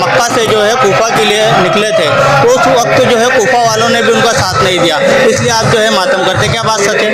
मक्का से जो है कूफा के लिए निकले थे, तो उस वक्त जो है कूफा वालों ने भी उनका साथ नहीं दिया, इसलिए आप जो है मातम करते, क्या बात सच है?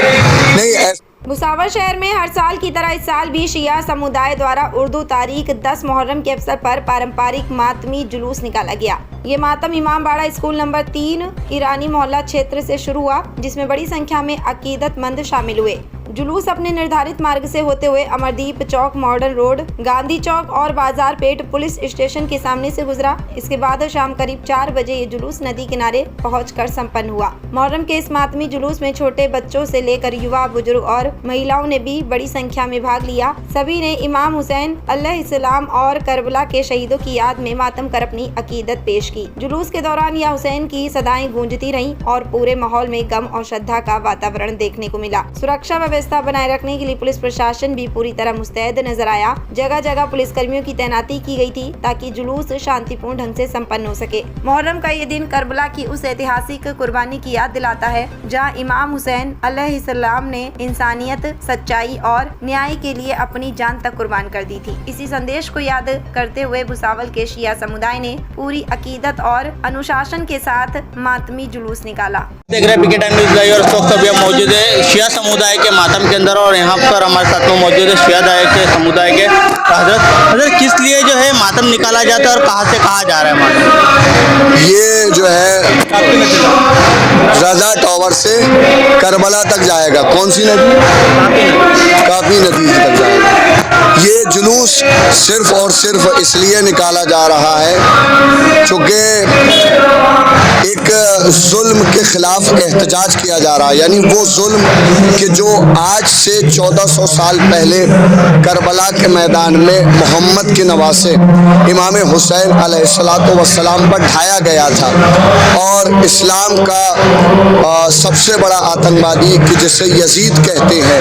नहीं, भुसावल शहर में हर साल की तरह इस साल भी शिया समुदाय द्वारा उर्दू तारीख 10 मुहर्रम के अवसर पर पारंपरिक मातमी जुलूस निकाला गया। ये मातम इमामबाड़ा स्कूल नंबर 3 ईरानी मोहल्ला क्षेत्र से शुरू हुआ, जिसमें बड़ी संख्या में अकीदतमंद शामिल हुए। जुलूस अपने निर्धारित मार्ग से होते हुए अमरदीप चौक, मॉडर्न रोड, गांधी चौक और बाजार पेट पुलिस स्टेशन के सामने से गुजरा। इसके बाद शाम करीब 4 बजे ये जुलूस नदी किनारे पहुंचकर संपन्न हुआ। मुहर्रम के इस मातमी जुलूस में छोटे बच्चों से लेकर युवा, बुजुर्ग और महिलाओं ने भी बड़ी संख्या में भाग लिया। सभी ने इमाम हुसैन अलैहिस्सलाम और करबला के शहीदों की याद में मातम कर अपनी अकीदत पेश की। जुलूस के दौरान या हुसैन की सदाएं गूंजती रहीं और पूरे माहौल में गम और श्रद्धा का वातावरण देखने को मिला। सुरक्षा व्यवस्था बनाए रखने के लिए पुलिस प्रशासन भी पूरी तरह मुस्तैद नजर आया। जगह जगह पुलिस कर्मियों की तैनाती की गई थी ताकि जुलूस शांतिपूर्ण ढंग से संपन्न हो सके। मुहर्रम का ये दिन करबला की उस ऐतिहासिक कुर्बानी की याद दिलाता है, जहां इमाम हुसैन अलैहिस्सलाम ने इंसानियत, सच्चाई और न्याय के लिए अपनी जान तक कुर्बान कर दी थी। इसी संदेश को याद करते हुए भुसावल के शिया समुदाय ने पूरी अकीदत और अनुशासन के साथ मातमी जुलूस निकाला। देख रहे पीके टाइम न्यूज़ लाइव और इस वक्त अभी हम मौजूद है शिया समुदाय के मातम के अंदर, और यहाँ पर हमारे साथ में मौजूद है शिया के समुदाय के हजरत किस लिए जो है मातम निकाला जाता है और कहाँ से कहाँ जा रहा है मातम? ये जो है रजा टावर से करबला तक जाएगा। कौन सी नदी? काफी नदी तक जाएगा। ये जुलूस सिर्फ और सिर्फ इसलिए निकाला जा रहा है क्योंकि एक जुल्म के खिलाफ एहतजाज किया जा रहा है, यानी वो जुल्म कि जो आज से 1400 साल पहले करबला के मैदान में मोहम्मद के नवासे इमाम हुसैन अलैहिस्सलातु वस्सलाम पर ढाया गया था। और इस्लाम का सबसे बड़ा आतंकवादी कि जिसे यजीद कहते हैं,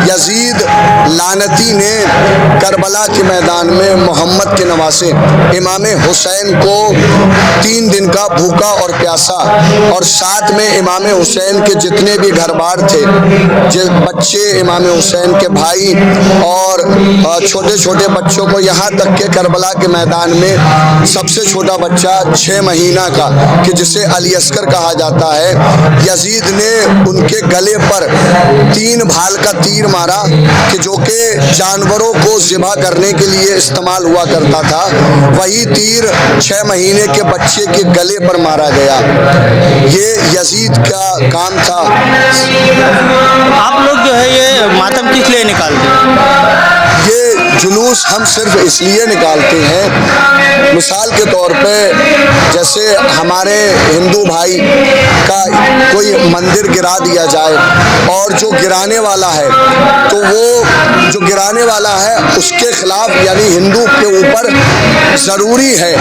यजीद लानती ने करबला के मैदान में मोहम्मद के नवासे इमाम हुसैन को 3 दिन का भूखा और प्यासा, और साथ में इमाम हुसैन के जितने भी घर बार थे, बच्चे इमाम हुसैन के भाई और छोटे छोटे बच्चों को, यहाँ तक के करबला के मैदान में सबसे छोटा बच्चा 6 महीना का कि जिसे अली अस्कर कहा जाता है, यजीद ने उनके गले पर 3 भाल का तीर मारा कि जो कि जानवरों को ज़िबा करने के लिए इस्तेमाल हुआ करता था। वही तीर 6 महीने के बच्चे के गले पर मारा गया। ये यजीद का काम था। आप लोग जो है ये मातम किस लिए निकालते हैं? ये जुलूस हम सिर्फ इसलिए निकालते हैं, मिसाल के तौर पे जैसे हमारे हिंदू भाई का कोई मंदिर गिरा दिया जाए और जो गिराने वाला है, तो वो जो गिराने वाला है उसके खिलाफ, यानी हिंदू के ऊपर ज़रूरी है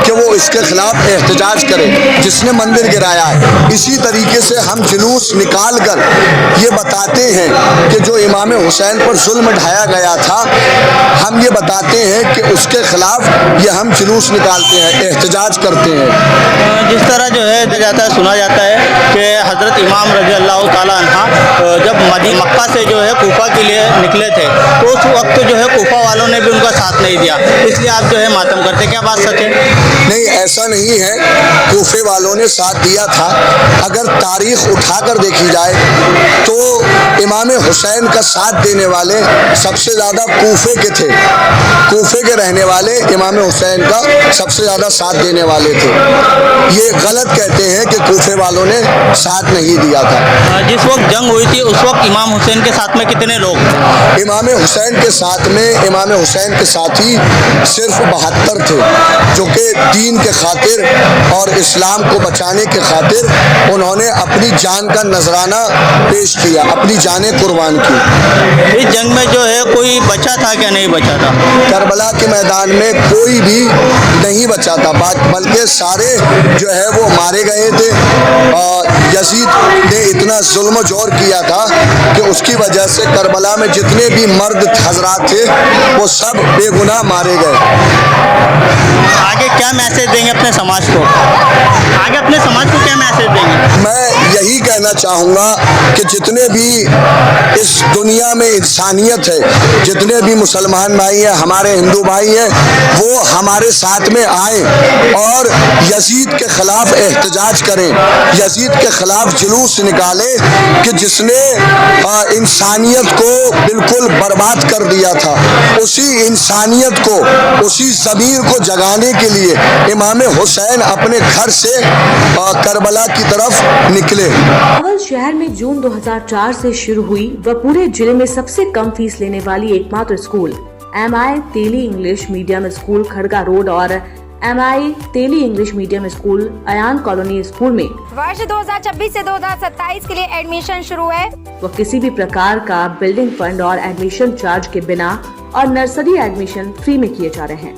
कि वो इसके खिलाफ एहतजाज करे जिसने मंदिर गिराया है। इसी तरीके से हम जुलूस निकाल कर ये बताते हैं कि जो इमाम हुसैन पर जुल्म ढाया गया था, हम ये बताते हैं कि उसके खिलाफ ये हम जुलूस निकालते हैं, एहतजाज करते हैं। जिस तरह जो है जाता है, सुना जाता है कि हज़रत इमाम रज़ी अल्लाह ताला अन्हा जब मक्का से जो है कूफा के लिए निकले थे, तो उस वक्त जो है कूफा वालों ने भी उनका साथ नहीं दिया, इसलिए आप जो है मातम करते, क्या बात सच है? नहीं, ऐसा नहीं है। कूफे वालों ने साथ दिया था। अगर तारीख उठाकर देखी जाए तो इमाम हुसैन का साथ देने वाले सबसे ज़्यादा कूफे के थे। कूफे के रहने वाले इमाम हुसैन का सबसे ज़्यादा साथ देने वाले थे। ये गलत कहते हैं कि कूफे वालों ने साथ नहीं दिया था। जिस वक्त जंग हुई थी उस वक्त इमाम हुसैन के साथ में कितने लोग थे? इमाम हुसैन के साथ में इमाम हुसैन के साथी सिर्फ 72 थे, जो कि दीन के खातिर और इस्लाम को बचाने के खातिर उन्होंने अपनी जान का नजराना पेश किया, अपनी जानें कुर्बान की। इस जंग में जो है कोई बचा था क्या नहीं बचा था? करबला के मैदान में कोई भी नहीं बचा था, बल्कि सारे जो है वो मारे गए थे। यजीद ने इतना जुल्म जोर किया था कि उसकी वजह से करबला में जितने भी मर्द हजरात थे वो सब बेगुनाह मारे गए। आगे क्या मैसेज देंगे अपने समाज को? आगे अपने समाज को क्या मैसेज देंगे? मैं यही कहना चाहूँगा कि जितने भी इस दुनिया में इंसानियत है, जितने भी मुसलमान भाई हैं, हमारे हिंदू भाई हैं, वो हमारे साथ में आए और यजीद के खिलाफ एहतजाज करें, यजीद के खिलाफ जुलूस निकाले कि जिसने इंसानियत को बिल्कुल बर्बाद कर दिया था। उसी इंसानियत को, उसी ज़मीर को जगाने के लिए इमाम हुसैन अपने घर से करबला की तरफ निकले। बुसावल शहर में जून 2004 से शुरू हुई व पूरे जिले में सबसे कम फीस लेने वाली एकमात्र school MI Teli English medium school Kharga road और MI Teli English medium school Ayan colony school में वर्ष 2026 से 2027 के लिए एडमिशन शुरू है। वो किसी भी प्रकार का बिल्डिंग फंड और एडमिशन चार्ज के बिना और नर्सरी एडमिशन फ्री में किए जा रहे हैं,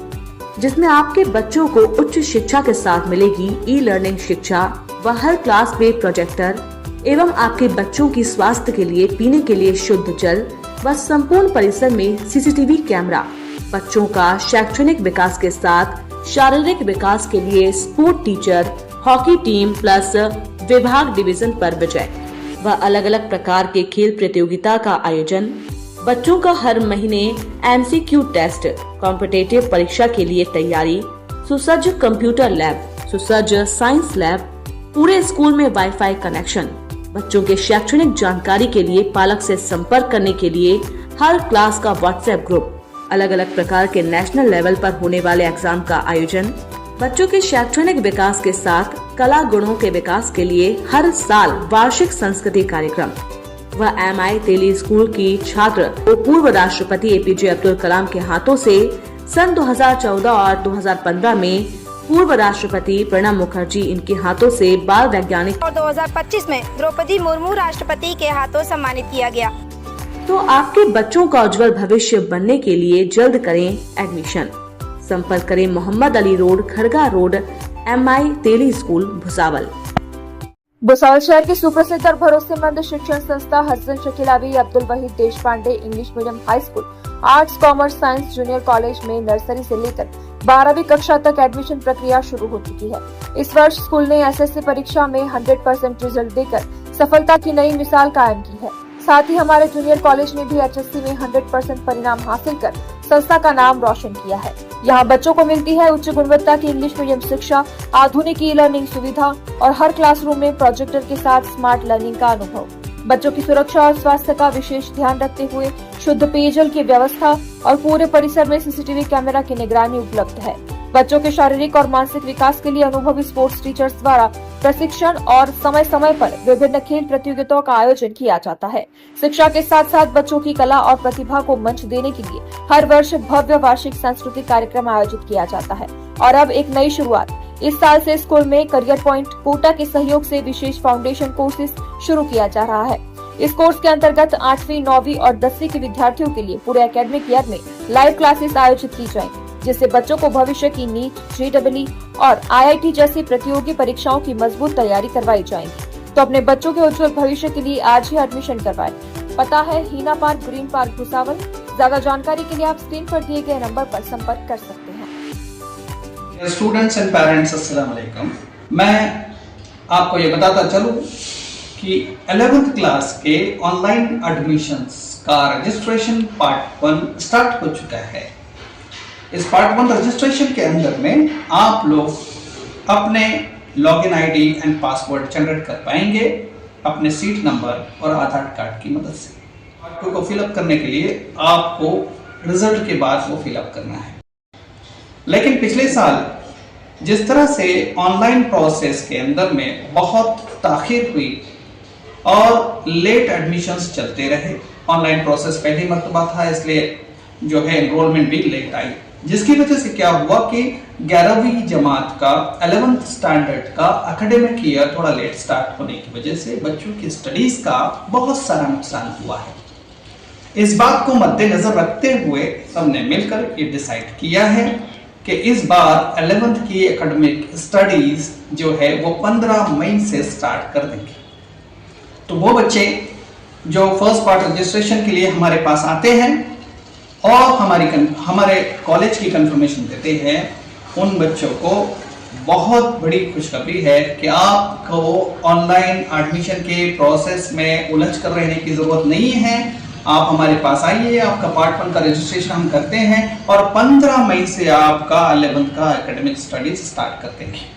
जिसमें आपके बच्चों को उच्च शिक्षा के साथ मिलेगी ई-लर्निंग शिक्षा व हर क्लास में प्रोजेक्टर एवं आपके बच्चों की स्वास्थ्य के लिए पीने के लिए शुद्ध जल व संपूर्ण परिसर में CCTV कैमरा। बच्चों का शैक्षणिक विकास के साथ शारीरिक विकास के लिए sport teacher, hockey team plus विभाग डिवीजन पर विजय व अलग अलग प्रकार के खेल प्रतियोगिता का आयोजन। बच्चों का हर महीने MCQ टेस्ट, कॉम्पिटिटिव परीक्षा के लिए तैयारी, सुसज्ज कंप्यूटर लैब, सुसज्ज साइंस लैब, पूरे स्कूल में वाईफाई कनेक्शन। बच्चों के शैक्षणिक जानकारी के लिए पालक से संपर्क करने के लिए हर क्लास का WhatsApp ग्रुप, अलग अलग प्रकार के नेशनल लेवल पर होने वाले एग्जाम का आयोजन। बच्चों के शैक्षणिक विकास के साथ कला गुणों के विकास के लिए हर साल वार्षिक संस्कृति कार्यक्रम। वह MI तेली स्कूल की छात्र वो पूर्व राष्ट्रपति APJ अब्दुल कलाम के हाथों से सन 2014 और 2015 में पूर्व राष्ट्रपति प्रणब मुखर्जी इनके हाथों से बाल वैज्ञानिक और 2025 में द्रौपदी मुर्मू राष्ट्रपति के हाथों सम्मानित किया गया। तो आपके बच्चों का उज्जवल भविष्य बनने के लिए जल्द करें एडमिशन। संपर्क करें Mohammad Ali road, Khadga road, MI Teli school, Bhusawal. Bhusawal शहर की सुप्रसिद्ध और भरोसेमंद शिक्षण संस्था Hasan Shakeel Ali Abdul Waheed Deshpande English medium high school, arts, commerce, science junior college में नर्सरी से लेकर 12वीं कक्षा तक एडमिशन प्रक्रिया शुरू हो चुकी है। इस वर्ष स्कूल ने SSC परीक्षा में 100% रिजल्ट देकर सफलता की नई मिसाल कायम की है। साथ ही हमारे जूनियर कॉलेज ने भी HSC में 100% परिणाम हासिल कर संस्था का नाम रोशन किया है। यहाँ बच्चों को मिलती है उच्च गुणवत्ता की इंग्लिश मीडियम शिक्षा, आधुनिक ई-लर्निंग सुविधा और हर क्लासरूम में प्रोजेक्टर के साथ स्मार्ट लर्निंग का अनुभव। बच्चों की सुरक्षा और स्वास्थ्य का विशेष ध्यान रखते हुए शुद्ध पेयजल की व्यवस्था और पूरे परिसर में CCTV कैमरा की निगरानी उपलब्ध है। बच्चों के शारीरिक और मानसिक विकास के लिए अनुभवी स्पोर्ट्स टीचर्स द्वारा प्रशिक्षण और समय समय पर विभिन्न खेल प्रतियोगिताओं का आयोजन किया जाता है। शिक्षा के साथ साथ बच्चों की कला और प्रतिभा को मंच देने के लिए हर वर्ष भव्य वार्षिक सांस्कृतिक कार्यक्रम आयोजित किया जाता है। और अब एक नई शुरुआत, इस साल से स्कूल में करियर पॉइंट कोटा के सहयोग से विशेष फाउंडेशन कोर्सेज शुरू किया जा रहा है। इस कोर्स के अंतर्गत 8वीं, 9वीं और 10वीं के विद्यार्थियों के लिए पूरे एकेडमिक ईयर में लाइव क्लासेस आयोजित की जाएंगी, जिससे बच्चों को भविष्य की नीट, JEE और IIT जैसी प्रतियोगी परीक्षाओं की मजबूत तैयारी करवाई जाएगी। तो अपने बच्चों के उज्जवल भविष्य के लिए आज ही एडमिशन करवाएं। पता है हीना पार्क, ग्रीन पार्क, भुसावल। ज्यादा जानकारी के लिए आप स्क्रीन पर दिए गए नंबर पर संपर्क कर सकते हैं। स्टूडेंट्स एंड पेरेंट्स, अस्सलाम वालेकुम। मैं आपको ये बताता चलूं कि 11th क्लास के ऑनलाइन एडमिशंस का रजिस्ट्रेशन पार्ट 1 स्टार्ट हो चुका है। इस पार्ट 1 रजिस्ट्रेशन के अंदर में आप लोग अपने login ID and password generate कर पाएंगे अपने सीट नंबर और आधार कार्ड की मदद से। पार्ट 2 को फिलअप करने के लिए आपको रिजल्ट के बाद वो फिलअप करना है। लेकिन पिछले साल जिस तरह से ऑनलाइन प्रोसेस के अंदर में बहुत ताखीर हुई और लेट एडमिशंस चलते रहे, ऑनलाइन प्रोसेस पहली मर्तबा था, इसलिए जो है एनरोलमेंट भी लेट आई, जिसकी वजह से क्या हुआ कि 11वीं जमात का 11th स्टैंडर्ड का एकेडमिक ईयर थोड़ा लेट स्टार्ट होने की वजह से बच्चों की स्टडीज का बहुत सारा नुकसान हुआ है। इस बात को मद्देनजर रखते हुए सबने मिलकर ये डिसाइड किया है कि इस बार 11th की एकेडमिक स्टडीज जो है वो 15 मई से स्टार्ट कर देंगे। तो वो बच्चे जो फर्स्ट पार्ट रजिस्ट्रेशन के लिए हमारे पास आते हैं और हमारे कॉलेज की कंफर्मेशन देते हैं, उन बच्चों को बहुत बड़ी खुशखबरी है कि आपको ऑनलाइन एडमिशन के प्रोसेस में उलझ कर रहने की ज़रूरत नहीं है। आप हमारे पास आइए, आपका पार्ट 1 का रजिस्ट्रेशन हम करते हैं और 15 मई से आपका 11th का एकेडमिक स्टडीज स्टार्ट कर देंगे।